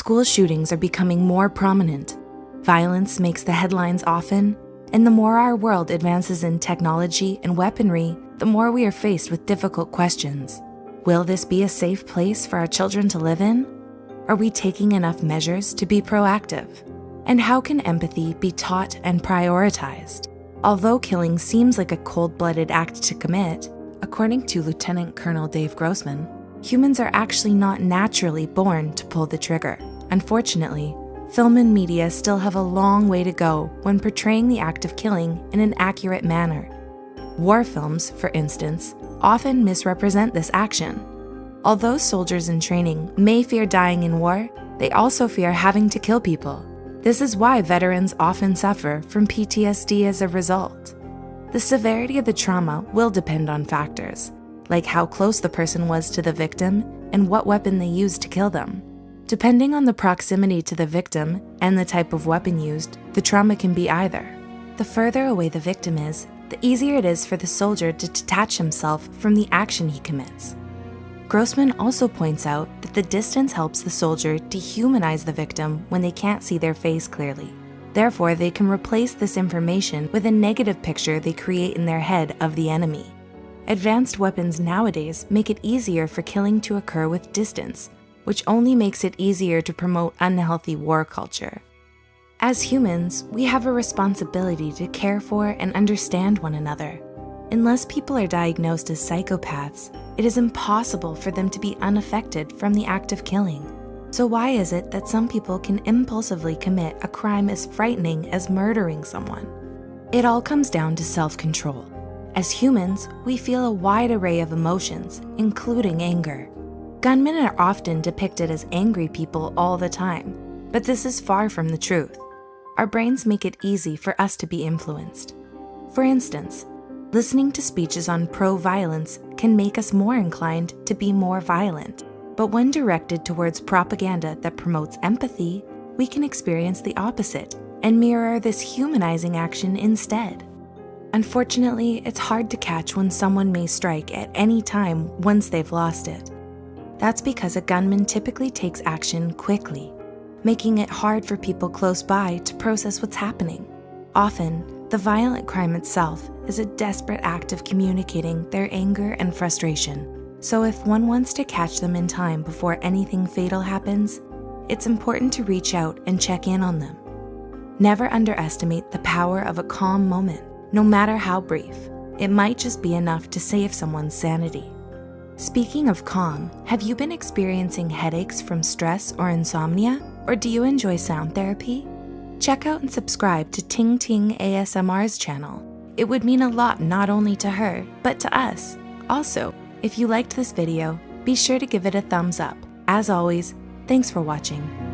school shootings are becoming more prominent. Violence makes the headlines often, and the more our world advances in technology and weaponry, the more we are faced with difficult questions. Will this be a safe place for our children to live in? Are we taking enough measures to be proactive? And how can empathy be taught and prioritized? Although killing seems like a cold-blooded act to commit, according to Lieutenant Colonel Dave Grossman, humans are actually not naturally born to pull the trigger. Unfortunately, film and media still have a long way to go when portraying the act of killing in an accurate manner. War films, for instance, often misrepresent this action. Although soldiers in training may fear dying in war, they also fear having to kill people. This is why veterans often suffer from PTSD as a result. The severity of the trauma will depend on factors, like how close the person was to the victim and what weapon they used to kill them. Depending on the proximity to the victim and the type of weapon used, the trauma can be either. The further away the victim is, the easier it is for the soldier to detach himself from the action he commits. Grossman also points out that the distance helps the soldier dehumanize the victim when they can't see their face clearly. Therefore, they can replace this information with a negative picture they create in their head of the enemy. Advanced weapons nowadays make it easier for killing to occur with distance, which only makes it easier to promote unhealthy war culture. As humans, we have a responsibility to care for and understand one another. Unless people are diagnosed as psychopaths, it is impossible for them to be unaffected from the act of killing. So why is it that some people can impulsively commit a crime as frightening as murdering someone? It all comes down to self-control. As humans, we feel a wide array of emotions, including anger. Gunmen are often depicted as angry people all the time, but this is far from the truth. Our brains make it easy for us to be influenced. For instance, listening to speeches on pro-violence can make us more inclined to be more violent. But when directed towards propaganda that promotes empathy, we can experience the opposite and mirror this humanizing action instead. Unfortunately, it's hard to catch when someone may strike at any time once they've lost it. That's because a gunman typically takes action quickly, making it hard for people close by to process what's happening. Often, the violent crime itself is a desperate act of communicating their anger and frustration. So if one wants to catch them in time before anything fatal happens, it's important to reach out and check in on them. Never underestimate the power of a calm moment, no matter how brief. It might just be enough to save someone's sanity. Speaking of calm, have you been experiencing headaches from stress or insomnia? Or do you enjoy sound therapy? Check out and subscribe to Ting Ting ASMR's channel. It would mean a lot not only to her, but to us. Also, if you liked this video, be sure to give it a thumbs up. As always, thanks for watching.